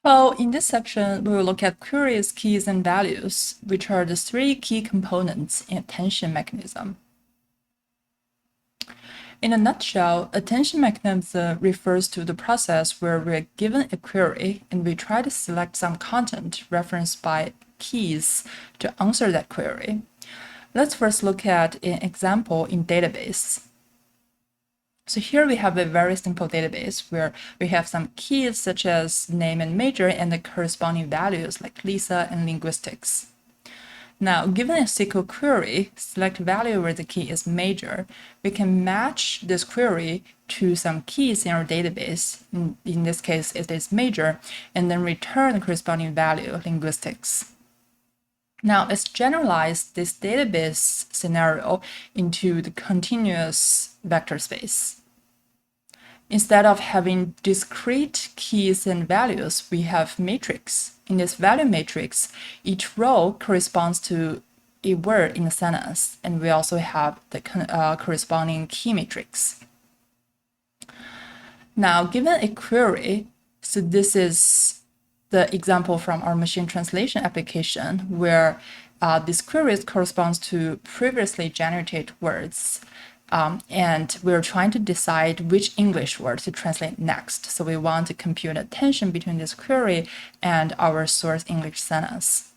Well, in this section, we will look at queries, keys, and values, which are the three key components in attention mechanism. In a nutshell, attention mechanism refers to the process where we're given a query and we try to select some content referenced by keys to answer that query. Let's first look at an example in database. So here we have a very simple database where we have some keys such as name and major and the corresponding values like Lisa and linguistics. Now, given a SQL query, select value where the key is major, we can match this query to some keys in our database. In this case, it is major, and then return the corresponding value, linguistics. Now, let's generalize this database scenario into the continuous vector space. Instead of having discrete keys and values, we have matrix. In this value matrix, each row corresponds to a word in a sentence, and we also have the corresponding key matrix. Now, given a query, so this is the example from our machine translation application where this query corresponds to previously generated words. And we're trying to decide which English word to translate next. So we want to compute a tension between this query and our source English sentence.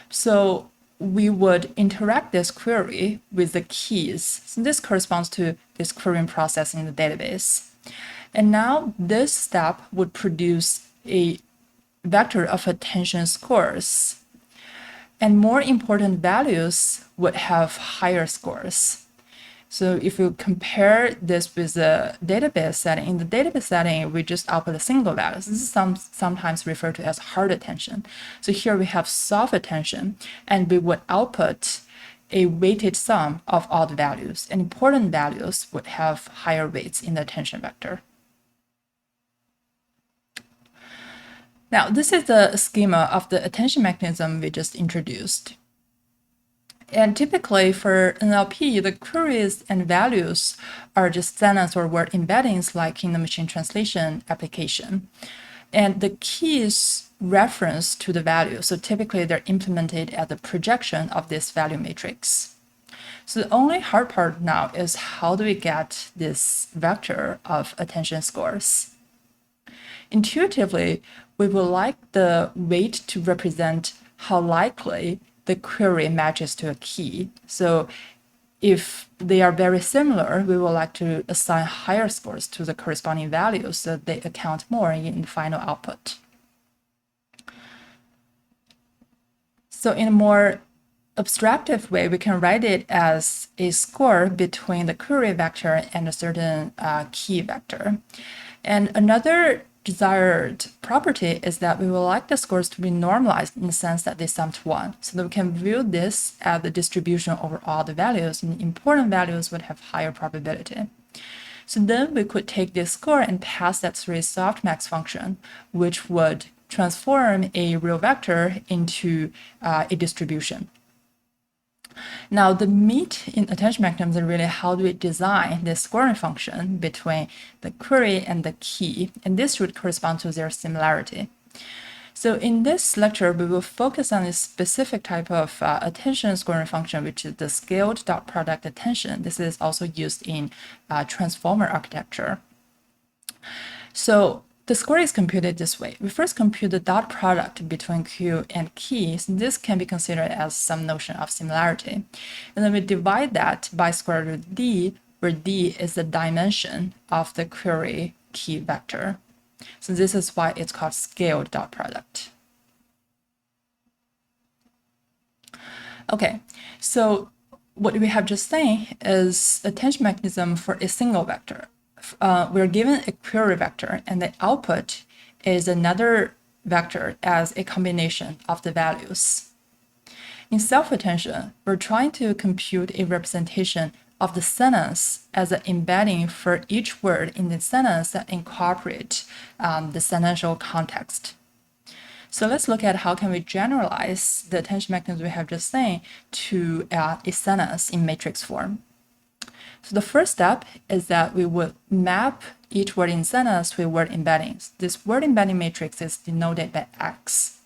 So we would interact this query with the keys. So this corresponds to this querying process in the database. And now this step would produce a vector of attention scores. And more important values would have higher scores. So if you compare this with the database setting, in the database setting, we just output a single value. This is sometimes referred to as hard attention. So here we have soft attention, and we would output a weighted sum of all the values. And important values would have higher weights in the attention vector. Now, this is the schema of the attention mechanism we just introduced. And typically for NLP, the queries and values are just sentence or word embeddings like in the machine translation application. And the keys reference to the value. So typically they're implemented at the projection of this value matrix. So the only hard part now is how do we get this vector of attention scores? Intuitively, we would like the weight to represent how likely the query matches to a key. So if they are very similar, we would like to assign higher scores to the corresponding values so that they account more in the final output. So in a more abstractive way, we can write it as a score between the query vector and a certain key vector. And another desired property is that we would like the scores to be normalized in the sense that they sum to 1. So that we can view this as the distribution over all the values, and important values would have higher probability. So then we could take this score and pass that through a softmax function, which would transform a real vector into a distribution. Now, the meat in attention mechanisms is really how do we design this scoring function between the query and the key, and this would correspond to their similarity. So in this lecture, we will focus on this specific type of attention scoring function, which is the scaled dot product attention. This is also used in transformer architecture. So the score is computed this way. We first compute the dot product between Q and key. So this can be considered as some notion of similarity. And then we divide that by square root D, where D is the dimension of the query key vector. So this is why it's called scaled dot product. Okay, so what we have just seen is attention mechanism for a single vector. We're given a query vector, and the output is another vector as a combination of the values. In self-attention, we're trying to compute a representation of the sentence as an embedding for each word in the sentence that incorporate the sentential context. So let's look at how can we generalize the attention mechanism we have just seen to a sentence in matrix form. So the first step is that we would map each word in sentence to a word embedding. This word embedding matrix is denoted by X.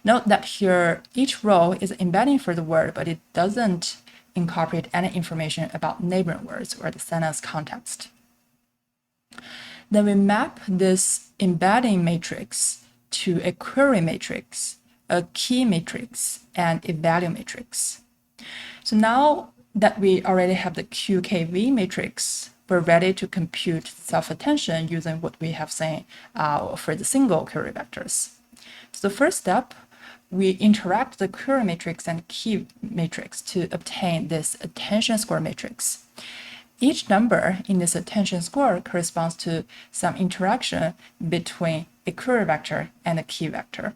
Note that here each row is embedding for the word, but it doesn't incorporate any information about neighboring words or the sentence context. Then we map this embedding matrix to a query matrix, a key matrix, and a value matrix. So now that we already have the QKV matrix, we're ready to compute self-attention using what we have seen for the single query vectors. So the first step, we interact the query matrix and key matrix to obtain this attention score matrix. Each number in this attention score corresponds to some interaction between a query vector and a key vector.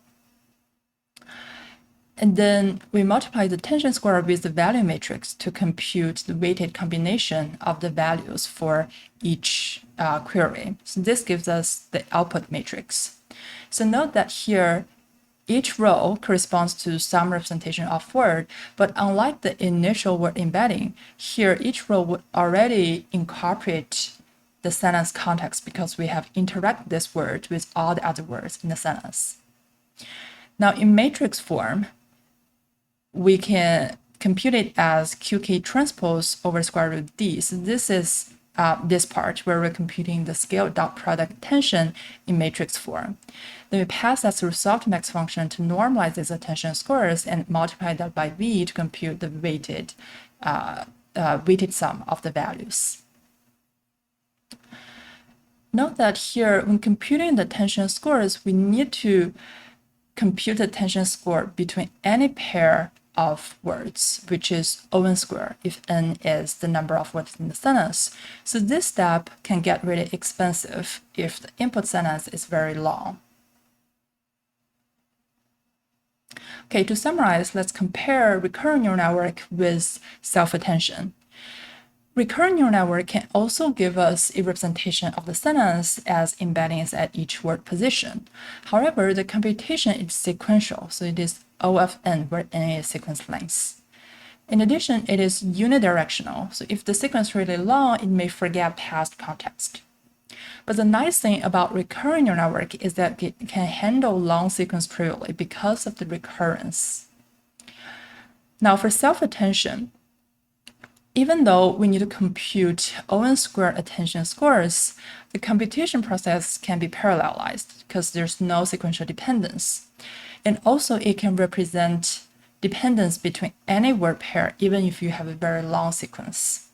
And then we multiply the attention score with the value matrix to compute the weighted combination of the values for each query. So this gives us the output matrix. So note that here, each row corresponds to some representation of word, but unlike the initial word embedding, here each row would already incorporate the sentence context because we have interacted this word with all the other words in the sentence. Now in matrix form, we can compute it as QK transpose over square root D. So this is this part where we're computing the scale dot product attention in matrix form. Then we pass that through softmax function to normalize these attention scores and multiply that by V to compute the weighted sum of the values. Note that here, when computing the attention scores, we need to compute the attention score between any pair of words, which is O(n) squared, if n is the number of words in the sentence. So this step can get really expensive if the input sentence is very long. Okay, to summarize, let's compare recurrent neural network with self-attention. Recurrent neural network can also give us a representation of the sentence as embeddings at each word position. However, the computation is sequential, so it is O of n, where n is sequence length. In addition, it is unidirectional, so if the sequence is really long, it may forget past context. But the nice thing about recurrent neural network is that it can handle long sequence trivially because of the recurrence. Now for self-attention, even though we need to compute O(n) squared attention scores, the computation process can be parallelized because there's no sequential dependence. And also it can represent dependence between any word pair, even if you have a very long sequence.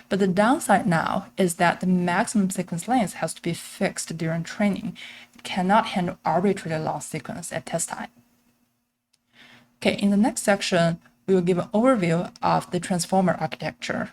But the downside now is that the maximum sequence length has to be fixed during training. It cannot handle arbitrarily long sequence at test time. Okay, in the next section, we will give an overview of the transformer architecture.